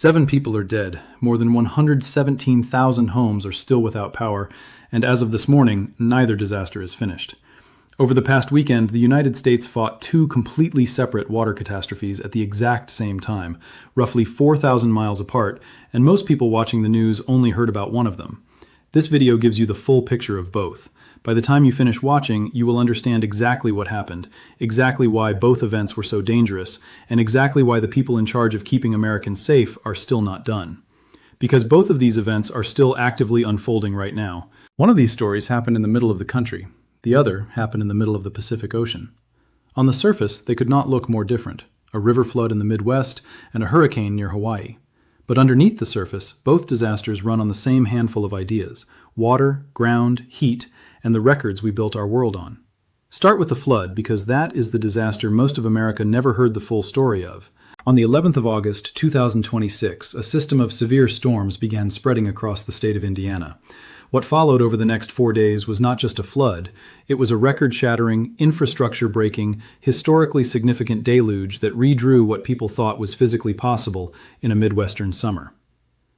7 people are dead, more than 117,000 homes are still without power, and as of this morning, neither disaster is finished. Over the past weekend, the United States fought 2 completely separate water catastrophes at the exact same time, roughly 4,000 miles apart, and most people watching the news only heard about one of them. This video gives you the full picture of both. By the time you finish watching, you will understand exactly what happened, exactly why both events were so dangerous, and exactly why the people in charge of keeping Americans safe are still not done. Because both of these events are still actively unfolding right now. One of these stories happened in the middle of the country. The other happened in the middle of the Pacific Ocean. On the surface, they could not look more different. A river flood in the Midwest and a hurricane near Hawaii. But underneath the surface, both disasters run on the same handful of ideas: water, ground, heat, and the records we built our world on. Start with the flood, because that is the disaster most of America never heard the full story of. On the 11th of August, 2026, a system of severe storms began spreading across the state of Indiana. What followed over the next 4 days was not just a flood, it was a record-shattering, infrastructure-breaking, historically significant deluge that redrew what people thought was physically possible in a Midwestern summer.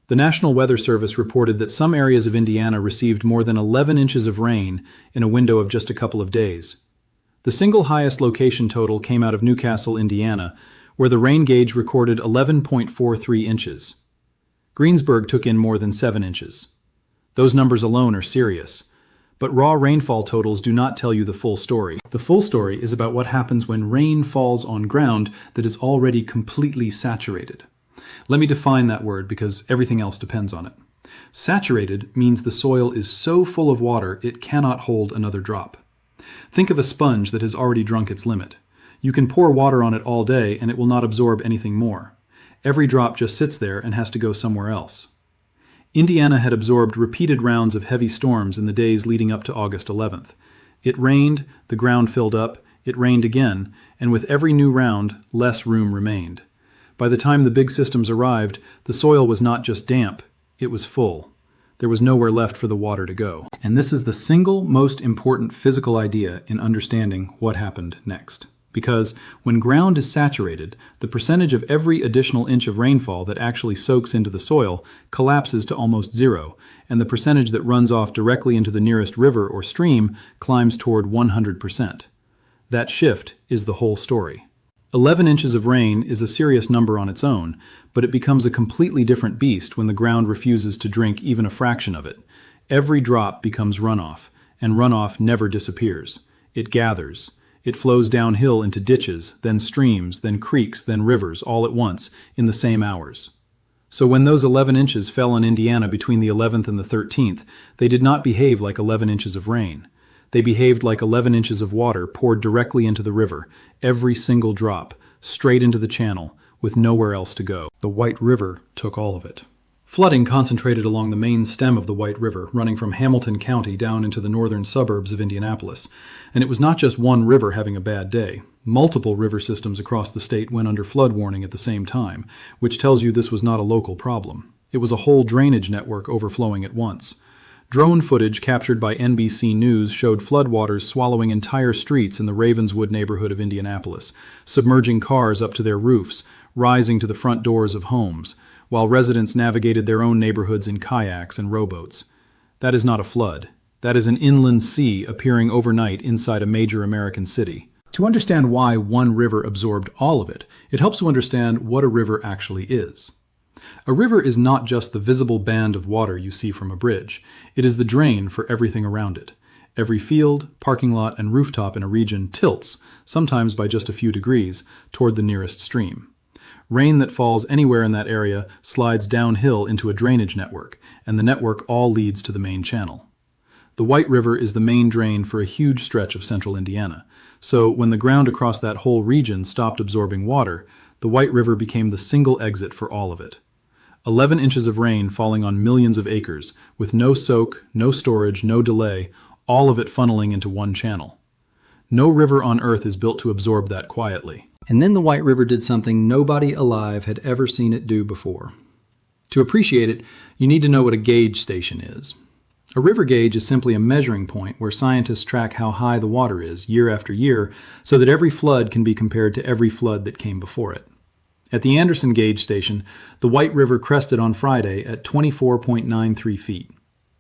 The National Weather Service reported that some areas of Indiana received more than 11 inches of rain in a window of just a couple of days. The single highest location total came out of Newcastle, Indiana, where the rain gauge recorded 11.43 inches. Greensburg took in more than 7 inches. Those numbers alone are serious. But raw rainfall totals do not tell you the full story. The full story is about what happens when rain falls on ground that is already completely saturated. Let me define that word because everything else depends on it. Saturated means the soil is so full of water it cannot hold another drop. Think of a sponge that has already drunk its limit. You can pour water on it all day and it will not absorb anything more. Every drop just sits there and has to go somewhere else. Indiana had absorbed repeated rounds of heavy storms in the days leading up to August 11th. It rained, the ground filled up, it rained again, and with every new round, less room remained. By the time the big systems arrived, the soil was not just damp, it was full. There was nowhere left for the water to go. And this is the single most important physical idea in understanding what happened next. Because when ground is saturated, the percentage of every additional inch of rainfall that actually soaks into the soil collapses to almost zero, and the percentage that runs off directly into the nearest river or stream climbs toward 100%. That shift is the whole story. 11 inches of rain is a serious number on its own, but it becomes a completely different beast when the ground refuses to drink even a fraction of it. Every drop becomes runoff, and runoff never disappears. It gathers. It flows downhill into ditches, then streams, then creeks, then rivers, all at once, in the same hours. So when those 11 inches fell on Indiana between the 11th and the 13th, they did not behave like 11 inches of rain. They behaved like 11 inches of water poured directly into the river, every single drop, straight into the channel, with nowhere else to go. The White River took all of it. Flooding concentrated along the main stem of the White River, running from Hamilton County down into the northern suburbs of Indianapolis. And it was not just one river having a bad day. Multiple river systems across the state went under flood warning at the same time, which tells you this was not a local problem. It was a whole drainage network overflowing at once. Drone footage captured by NBC News showed floodwaters swallowing entire streets in the Ravenswood neighborhood of Indianapolis, submerging cars up to their roofs, rising to the front doors of homes, while residents navigated their own neighborhoods in kayaks and rowboats. That is not a flood. That is an inland sea appearing overnight inside a major American city. To understand why one river absorbed all of it, it helps to understand what a river actually is. A river is not just the visible band of water you see from a bridge. It is the drain for everything around it. Every field, parking lot, and rooftop in a region tilts, sometimes by just a few degrees, toward the nearest stream. Rain that falls anywhere in that area slides downhill into a drainage network, and the network all leads to the main channel. The White River is the main drain for a huge stretch of central Indiana, so when the ground across that whole region stopped absorbing water, the White River became the single exit for all of it. 11 inches of rain falling on millions of acres, with no soak, no storage, no delay, all of it funneling into one channel. No river on Earth is built to absorb that quietly. And then the White River did something nobody alive had ever seen it do before. To appreciate it, you need to know what a gauge station is. A river gauge is simply a measuring point where scientists track how high the water is year after year so that every flood can be compared to every flood that came before it. At the Anderson Gauge Station, the White River crested on Friday at 24.93 feet.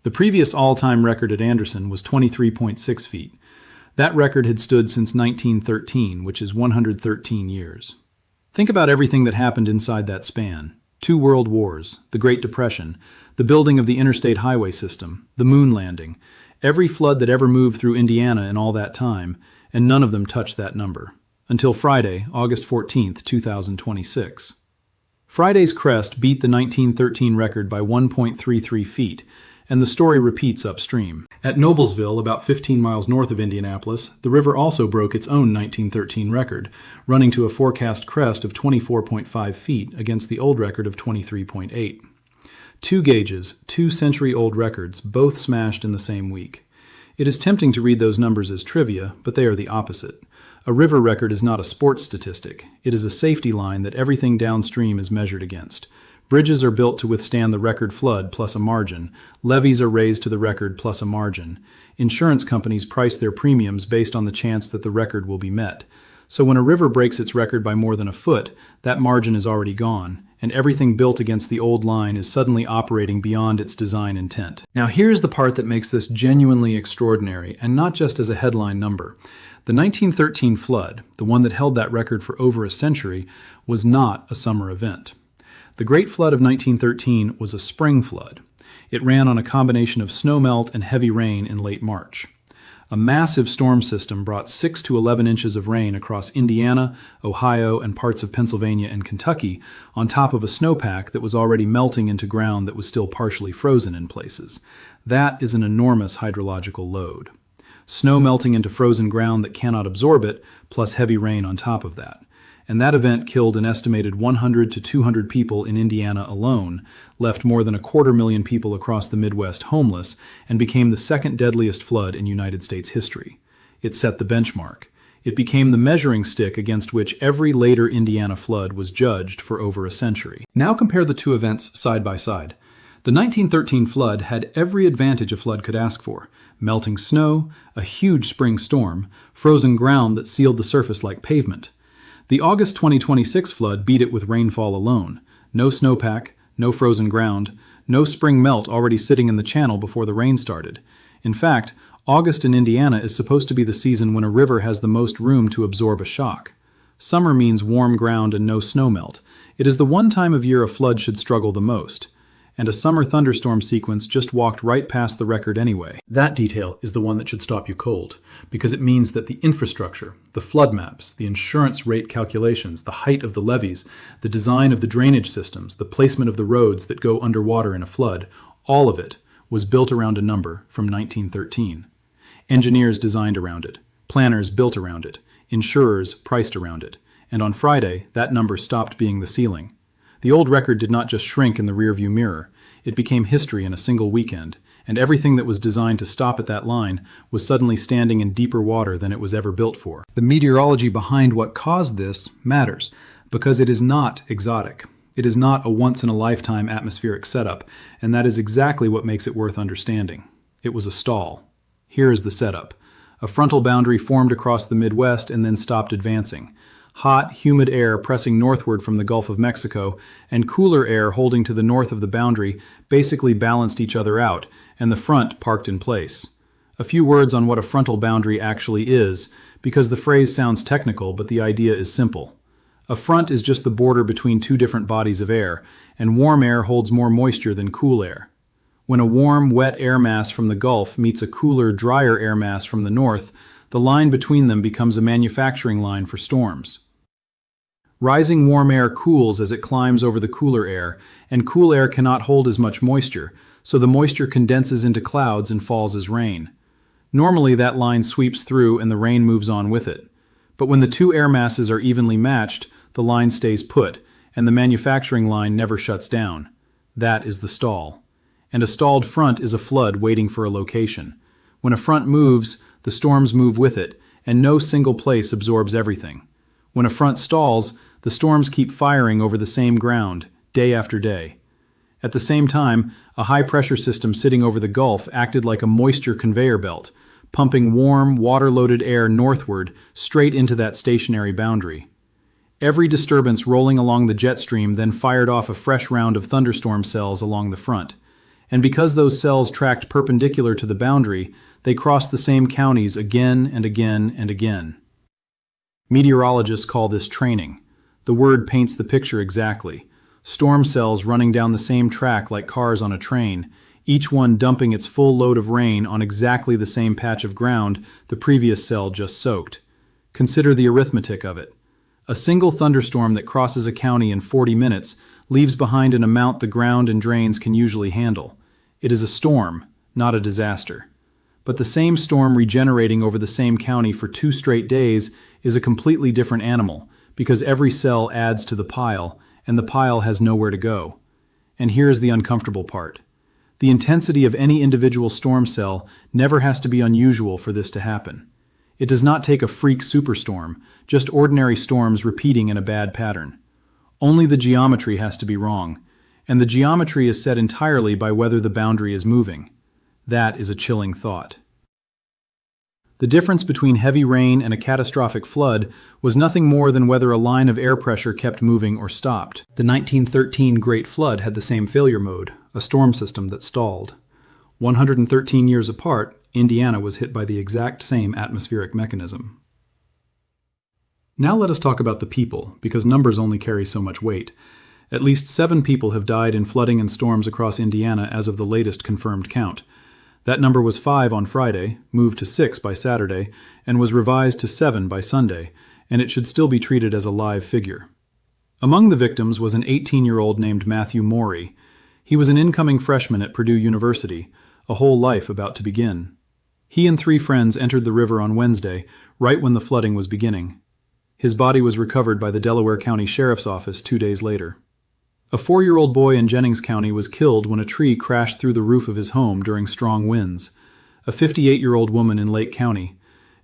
The previous all-time record at Anderson was 23.6 feet. That record had stood since 1913, which is 113 years. Think about everything that happened inside that span. 2 world wars, the Great Depression, the building of the interstate highway system, the moon landing, every flood that ever moved through Indiana in all that time, and none of them touched that number. Until Friday, August 14th, 2026. Friday's crest beat the 1913 record by 1.33 feet, and the story repeats upstream. At Noblesville, about 15 miles north of Indianapolis, the river also broke its own 1913 record, running to a forecast crest of 24.5 feet against the old record of 23.8. 2 gauges, 2 century-old records, both smashed in the same week. It is tempting to read those numbers as trivia, but they are the opposite. A river record is not a sports statistic. It is a safety line that everything downstream is measured against. Bridges are built to withstand the record flood plus a margin. Levees are raised to the record plus a margin. Insurance companies price their premiums based on the chance that the record will be met. So when a river breaks its record by more than a foot, that margin is already gone, and everything built against the old line is suddenly operating beyond its design intent. Now here's the part that makes this genuinely extraordinary, and not just as a headline number. The 1913 flood, the one that held that record for over a century, was not a summer event. The Great Flood of 1913 was a spring flood. It ran on a combination of snowmelt and heavy rain in late March. A massive storm system brought 6 to 11 inches of rain across Indiana, Ohio, and parts of Pennsylvania and Kentucky, on top of a snowpack that was already melting into ground that was still partially frozen in places. That is an enormous hydrological load. Snow melting into frozen ground that cannot absorb it, plus heavy rain on top of that. And that event killed an estimated 100 to 200 people in Indiana alone, left more than 250,000 people across the Midwest homeless, and became the second deadliest flood in United States history. It set the benchmark. It became the measuring stick against which every later Indiana flood was judged for over a century. Now compare the 2 events side by side. The 1913 flood had every advantage a flood could ask for: melting snow, a huge spring storm, frozen ground that sealed the surface like pavement. The August 2026 flood beat it with rainfall alone. No snowpack, no frozen ground, no spring melt already sitting in the channel before the rain started. In fact, August in Indiana is supposed to be the season when a river has the most room to absorb a shock. Summer means warm ground and no snowmelt. It is the one time of year a flood should struggle the most. And a summer thunderstorm sequence just walked right past the record anyway. That detail is the one that should stop you cold, because it means that the infrastructure, the flood maps, the insurance rate calculations, the height of the levees, the design of the drainage systems, the placement of the roads that go underwater in a flood, all of it was built around a number from 1913. Engineers designed around it, planners built around it, insurers priced around it, and on Friday, that number stopped being the ceiling. The old record did not just shrink in the rearview mirror. It became history in a single weekend, and everything that was designed to stop at that line was suddenly standing in deeper water than it was ever built for. The meteorology behind what caused this matters, because it is not exotic. It is not a once-in-a-lifetime atmospheric setup, and that is exactly what makes it worth understanding. It was a stall. Here is the setup. A frontal boundary formed across the Midwest and then stopped advancing. Hot, humid air pressing northward from the Gulf of Mexico and cooler air holding to the north of the boundary basically balanced each other out, and the front parked in place. A few words on what a frontal boundary actually is, because the phrase sounds technical, but the idea is simple. A front is just the border between 2 different bodies of air, and warm air holds more moisture than cool air. When a warm, wet air mass from the Gulf meets a cooler, drier air mass from the north, the line between them becomes a manufacturing line for storms. Rising warm air cools as it climbs over the cooler air, and cool air cannot hold as much moisture, so the moisture condenses into clouds and falls as rain. Normally that line sweeps through and the rain moves on with it. But when the 2 air masses are evenly matched, the line stays put, and the manufacturing line never shuts down. That is the stall. And a stalled front is a flood waiting for a location. When a front moves, the storms move with it, and no single place absorbs everything. When a front stalls, the storms keep firing over the same ground, day after day. At the same time, a high-pressure system sitting over the Gulf acted like a moisture conveyor belt, pumping warm, water-loaded air northward straight into that stationary boundary. Every disturbance rolling along the jet stream then fired off a fresh round of thunderstorm cells along the front. And because those cells tracked perpendicular to the boundary, they crossed the same counties again and again and again. Meteorologists call this training. The word paints the picture exactly. Storm cells running down the same track like cars on a train, each one dumping its full load of rain on exactly the same patch of ground the previous cell just soaked. Consider the arithmetic of it. A single thunderstorm that crosses a county in 40 minutes leaves behind an amount the ground and drains can usually handle. It is a storm, not a disaster. But the same storm regenerating over the same county for 2 straight days is a completely different animal, because every cell adds to the pile, and the pile has nowhere to go. And here's the uncomfortable part. The intensity of any individual storm cell never has to be unusual for this to happen. It does not take a freak superstorm, just ordinary storms repeating in a bad pattern. Only the geometry has to be wrong, and the geometry is set entirely by whether the boundary is moving. That is a chilling thought. The difference between heavy rain and a catastrophic flood was nothing more than whether a line of air pressure kept moving or stopped. The 1913 Great Flood had the same failure mode, a storm system that stalled. 113 years apart, Indiana was hit by the exact same atmospheric mechanism. Now let us talk about the people, because numbers only carry so much weight. At least 7 people have died in flooding and storms across Indiana as of the latest confirmed count. That number was 5 on Friday, moved to 6 by Saturday, and was revised to 7 by Sunday, and it should still be treated as a live figure. Among the victims was an 18-year-old named Matthew Morey. He was an incoming freshman at Purdue University, a whole life about to begin. He and 3 friends entered the river on Wednesday, right when the flooding was beginning. His body was recovered by the Delaware County Sheriff's Office 2 days later. A 4-year-old boy in Jennings County was killed when a tree crashed through the roof of his home during strong winds. A 58-year-old woman in Lake County,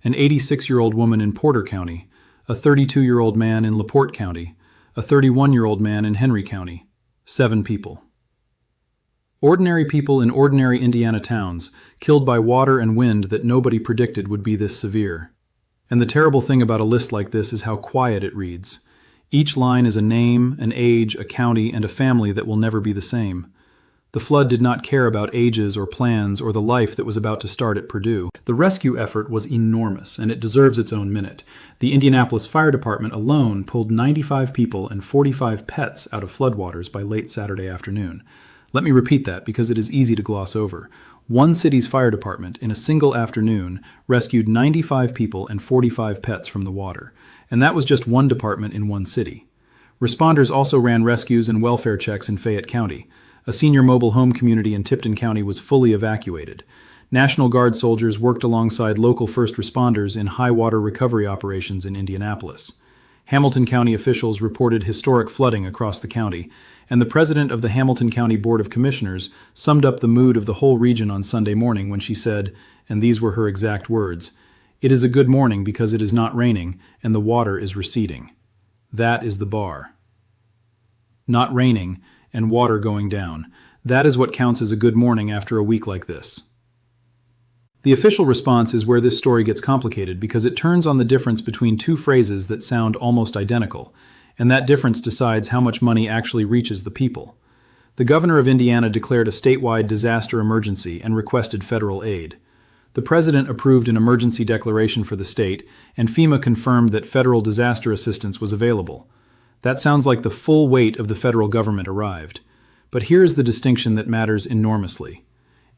an 86-year-old woman in Porter County, a 32-year-old man in LaPorte County, a 31-year-old man in Henry County. 7 people. Ordinary people in ordinary Indiana towns, killed by water and wind that nobody predicted would be this severe. And the terrible thing about a list like this is how quiet it reads. Each line is a name, an age, a county, and a family that will never be the same. The flood did not care about ages or plans or the life that was about to start at Purdue. The rescue effort was enormous, and it deserves its own minute. The Indianapolis Fire Department alone pulled 95 people and 45 pets out of floodwaters by late Saturday afternoon. Let me repeat that because it is easy to gloss over. One city's fire department, in a single afternoon, rescued 95 people and 45 pets from the water. And that was just one department in one city. Responders also ran rescues and welfare checks in Fayette County. A senior mobile home community in Tipton County was fully evacuated. National Guard soldiers worked alongside local first responders in high water recovery operations in Indianapolis. Hamilton County officials reported historic flooding across the county, and the president of the Hamilton County Board of Commissioners summed up the mood of the whole region on Sunday morning when she said, and these were her exact words, "It is a good morning because it is not raining and the water is receding." That is the bar. Not raining and water going down. That is what counts as a good morning after a week like this. The official response is where this story gets complicated because it turns on the difference between 2 phrases that sound almost identical, and that difference decides how much money actually reaches the people. The governor of Indiana declared a statewide disaster emergency and requested federal aid. The president approved an emergency declaration for the state, and FEMA confirmed that federal disaster assistance was available. That sounds like the full weight of the federal government arrived. But here is the distinction that matters enormously.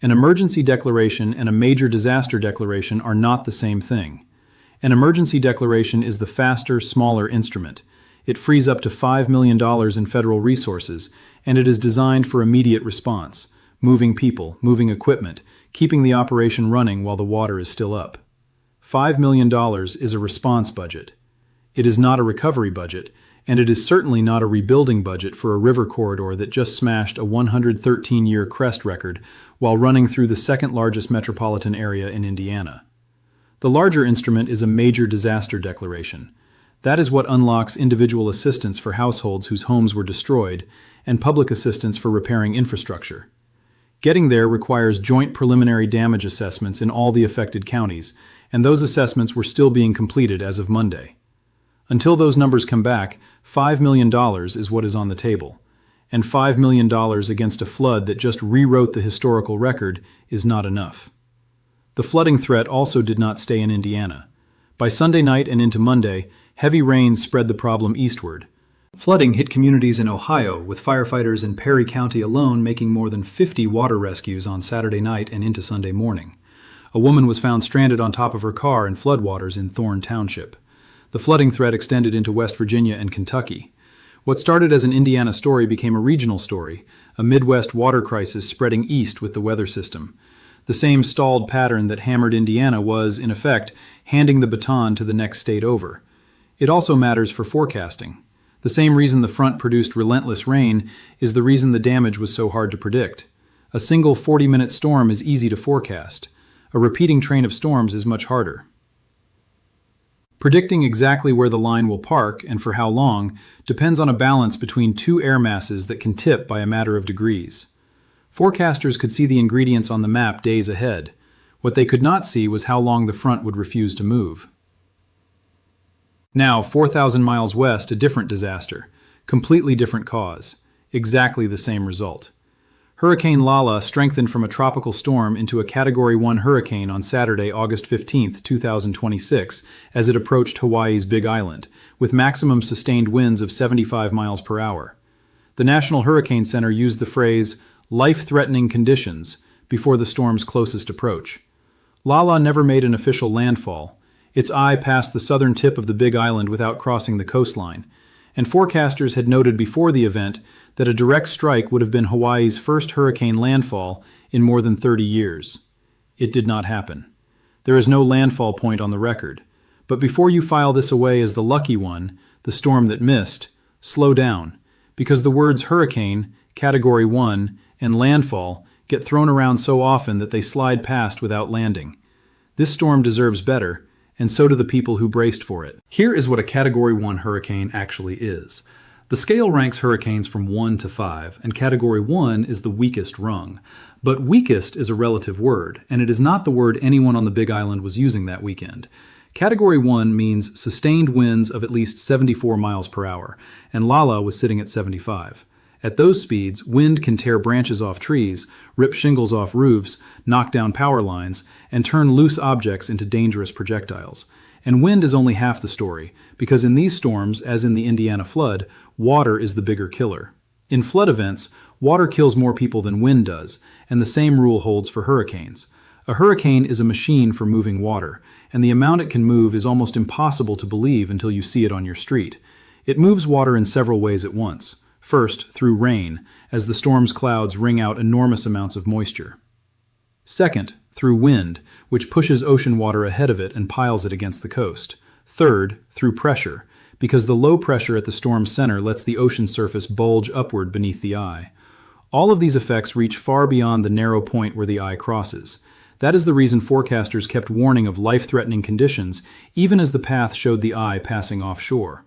An emergency declaration and a major disaster declaration are not the same thing. An emergency declaration is the faster, smaller instrument. It frees up to $5 million in federal resources, and it is designed for immediate response, moving people, moving equipment, keeping the operation running while the water is still up. $5 million is a response budget. It is not a recovery budget, and it is certainly not a rebuilding budget for a river corridor that just smashed a 113-year crest record while running through the second-largest metropolitan area in Indiana. The larger instrument is a major disaster declaration. That is what unlocks individual assistance for households whose homes were destroyed and public assistance for repairing infrastructure. Getting there requires joint preliminary damage assessments in all the affected counties, and those assessments were still being completed as of Monday. Until those numbers come back, $5 million is what is on the table. And $5 million against a flood that just rewrote the historical record is not enough. The flooding threat also did not stay in Indiana. By Sunday night and into Monday, heavy rains spread the problem eastward. Flooding hit communities in Ohio, with firefighters in Perry County alone making more than 50 water rescues on Saturday night and into Sunday morning. A woman was found stranded on top of her car in floodwaters in Thorne Township. The flooding threat extended into West Virginia and Kentucky. What started as an Indiana story became a regional story, a Midwest water crisis spreading east with the weather system. The same stalled pattern that hammered Indiana was, in effect, handing the baton to the next state over. It also matters for forecasting. The same reason the front produced relentless rain is the reason the damage was so hard to predict. A single 40-minute storm is easy to forecast. A repeating train of storms is much harder. Predicting exactly where the line will park and for how long depends on a balance between two air masses that can tip by a matter of degrees. Forecasters could see the ingredients on the map days ahead. What they could not see was how long the front would refuse to move. Now, 4,000 miles west, a different disaster. Completely different cause. Exactly the same result. Hurricane Lala strengthened from a tropical storm into a Category 1 hurricane on Saturday, August 15, 2026, as it approached Hawaii's Big Island, with maximum sustained winds of 75 miles per hour. The National Hurricane Center used the phrase, life-threatening conditions, before the storm's closest approach. Lala never made an official landfall. Its eye passed the southern tip of the Big Island without crossing the coastline, and forecasters had noted before the event that a direct strike would have been Hawaii's first hurricane landfall in more than 30 years. It did not happen. There is no landfall point on the record. But before you file this away as the lucky one, the storm that missed, slow down, because the words hurricane, Category 1, and landfall get thrown around so often that they slide past without landing. This storm deserves better, and so do the people who braced for it. Here is what a Category 1 hurricane actually is. The scale ranks hurricanes from 1 to 5, and Category 1 is the weakest rung. But weakest is a relative word, and it is not the word anyone on the Big Island was using that weekend. Category 1 means sustained winds of at least 74 miles per hour, and Lala was sitting at 75. At those speeds, wind can tear branches off trees, rip shingles off roofs, knock down power lines, and turn loose objects into dangerous projectiles. And wind is only half the story, because in these storms, as in the Indiana flood, water is the bigger killer. In flood events, water kills more people than wind does, and the same rule holds for hurricanes. A hurricane is a machine for moving water, and the amount it can move is almost impossible to believe until you see it on your street. It moves water in several ways at once. First, through rain, as the storm's clouds wring out enormous amounts of moisture. Second, through wind, which pushes ocean water ahead of it and piles it against the coast. Third, through pressure, because the low pressure at the storm's center lets the ocean surface bulge upward beneath the eye. All of these effects reach far beyond the narrow point where the eye crosses. That is the reason forecasters kept warning of life-threatening conditions, even as the path showed the eye passing offshore.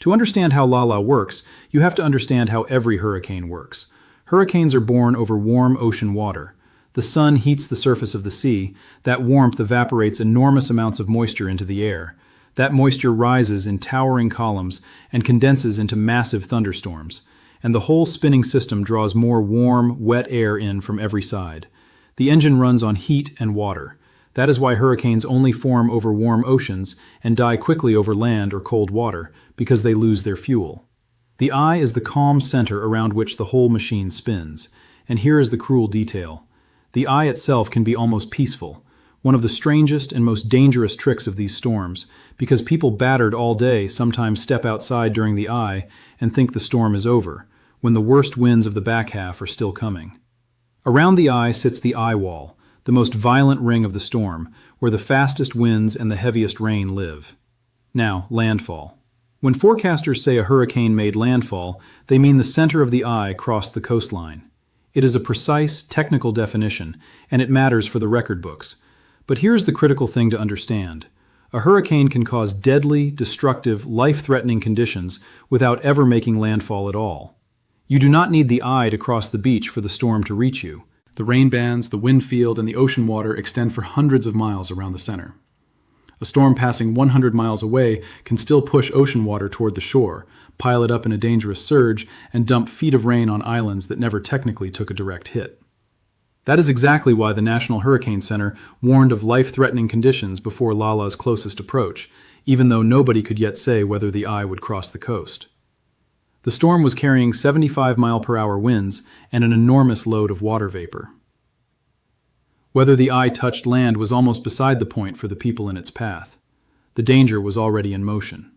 To understand how Lala works, you have to understand how every hurricane works. Hurricanes are born over warm ocean water. The sun heats the surface of the sea. That warmth evaporates enormous amounts of moisture into the air. That moisture rises in towering columns and condenses into massive thunderstorms. And the whole spinning system draws more warm, wet air in from every side. The engine runs on heat and water. That is why hurricanes only form over warm oceans and die quickly over land or cold water, because they lose their fuel. The eye is the calm center around which the whole machine spins. And here is the cruel detail. The eye itself can be almost peaceful, one of the strangest and most dangerous tricks of these storms, because people battered all day sometimes step outside during the eye and think the storm is over, when the worst winds of the back half are still coming. Around the eye sits the eye wall, the most violent ring of the storm, where the fastest winds and the heaviest rain live. Now, landfall. When forecasters say a hurricane made landfall, they mean the center of the eye crossed the coastline. It is a precise, technical definition, and it matters for the record books. But here's the critical thing to understand. A hurricane can cause deadly, destructive, life-threatening conditions without ever making landfall at all. You do not need the eye to cross the beach for the storm to reach you. The rain bands, the wind field, and the ocean water extend for hundreds of miles around the center. A storm passing 100 miles away can still push ocean water toward the shore, pile it up in a dangerous surge, and dump feet of rain on islands that never technically took a direct hit. That is exactly why the National Hurricane Center warned of life-threatening conditions before Lala's closest approach, even though nobody could yet say whether the eye would cross the coast. The storm was carrying 75-mile-per-hour winds and an enormous load of water vapor. Whether the eye touched land was almost beside the point for the people in its path. The danger was already in motion.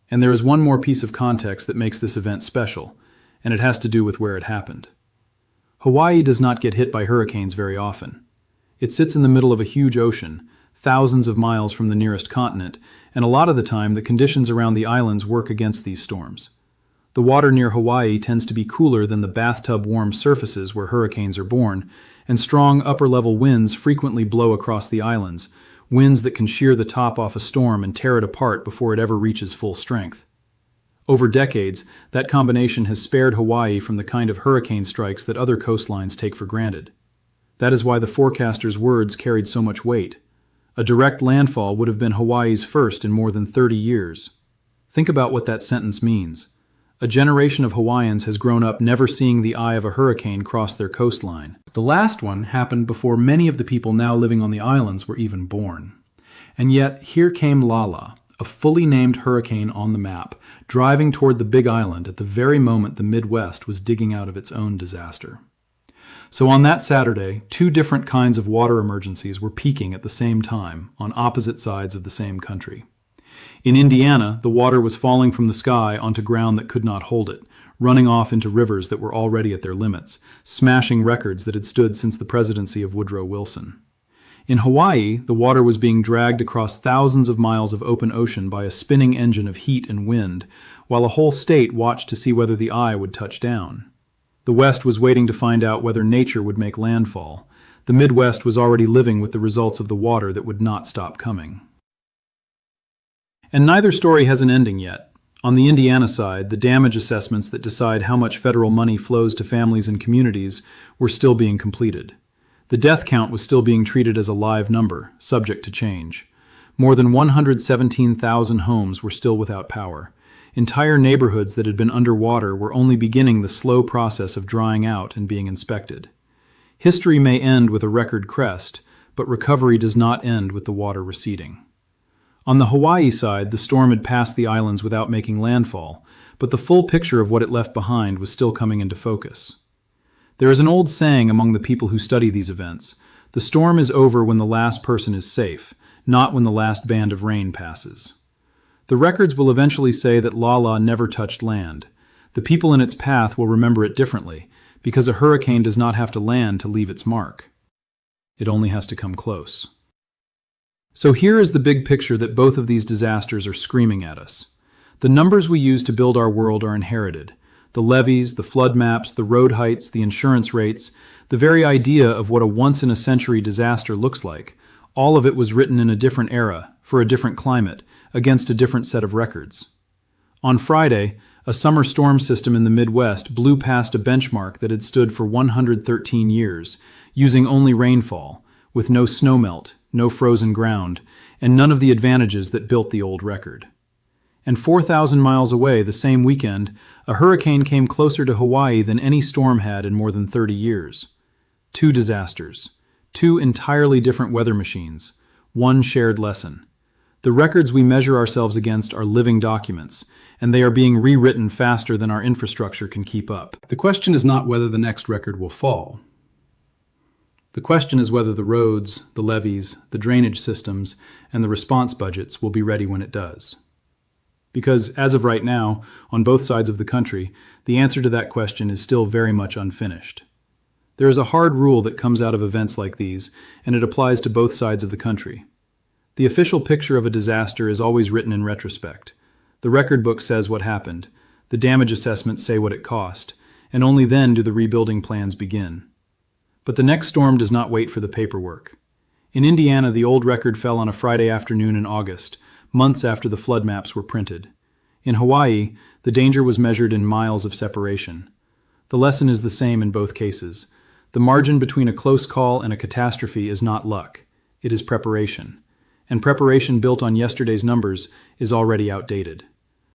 And there is one more piece of context that makes this event special, and it has to do with where it happened. Hawaii does not get hit by hurricanes very often. It sits in the middle of a huge ocean, thousands of miles from the nearest continent, and a lot of the time the conditions around the islands work against these storms. The water near Hawaii tends to be cooler than the bathtub-warm surfaces where hurricanes are born, and strong upper-level winds frequently blow across the islands, winds that can shear the top off a storm and tear it apart before it ever reaches full strength. Over decades, that combination has spared Hawaii from the kind of hurricane strikes that other coastlines take for granted. That is why the forecaster's words carried so much weight. A direct landfall would have been Hawaii's first in more than 30 years. Think about what that sentence means. A generation of Hawaiians has grown up never seeing the eye of a hurricane cross their coastline. The last one happened before many of the people now living on the islands were even born. And yet, here came Lala, a fully named hurricane on the map, driving toward the Big Island at the very moment the Midwest was digging out of its own disaster. So on that Saturday, two different kinds of water emergencies were peaking at the same time on opposite sides of the same country. In Indiana, the water was falling from the sky onto ground that could not hold it, running off into rivers that were already at their limits, smashing records that had stood since the presidency of Woodrow Wilson. In Hawaii, the water was being dragged across thousands of miles of open ocean by a spinning engine of heat and wind, while a whole state watched to see whether the eye would touch down. The West was waiting to find out whether nature would make landfall. The Midwest was already living with the results of the water that would not stop coming. And neither story has an ending yet. On the Indiana side, the damage assessments that decide how much federal money flows to families and communities were still being completed. The death count was still being treated as a live number, subject to change. More than 117,000 homes were still without power. Entire neighborhoods that had been underwater were only beginning the slow process of drying out and being inspected. History may end with a record crest, but recovery does not end with the water receding. On the Hawaii side, the storm had passed the islands without making landfall, but the full picture of what it left behind was still coming into focus. There is an old saying among the people who study these events: the storm is over when the last person is safe, not when the last band of rain passes. The records will eventually say that Lala never touched land. The people in its path will remember it differently, because a hurricane does not have to land to leave its mark. It only has to come close. So here is the big picture that both of these disasters are screaming at us. The numbers we use to build our world are inherited. The levees, the flood maps, the road heights, the insurance rates, the very idea of what a once-in-a-century disaster looks like, all of it was written in a different era, for a different climate, against a different set of records. On Friday, a summer storm system in the Midwest blew past a benchmark that had stood for 113 years, using only rainfall, with no snowmelt, no frozen ground, and none of the advantages that built the old record. And 4,000 miles away the same weekend, a hurricane came closer to Hawaii than any storm had in more than 30 years. Two disasters. Two entirely different weather machines. One shared lesson. The records we measure ourselves against are living documents, and they are being rewritten faster than our infrastructure can keep up. The question is not whether the next record will fall. The question is whether the roads, the levees, the drainage systems, and the response budgets will be ready when it does. Because, as of right now, on both sides of the country, the answer to that question is still very much unfinished. There is a hard rule that comes out of events like these, and it applies to both sides of the country. The official picture of a disaster is always written in retrospect. The record book says what happened, the damage assessments say what it cost, and only then do the rebuilding plans begin. But the next storm does not wait for the paperwork. In Indiana, the old record fell on a Friday afternoon in August, months after the flood maps were printed. In Hawaii, the danger was measured in miles of separation. The lesson is the same in both cases. The margin between a close call and a catastrophe is not luck. It is preparation. and preparation built on yesterday's numbers is already outdated.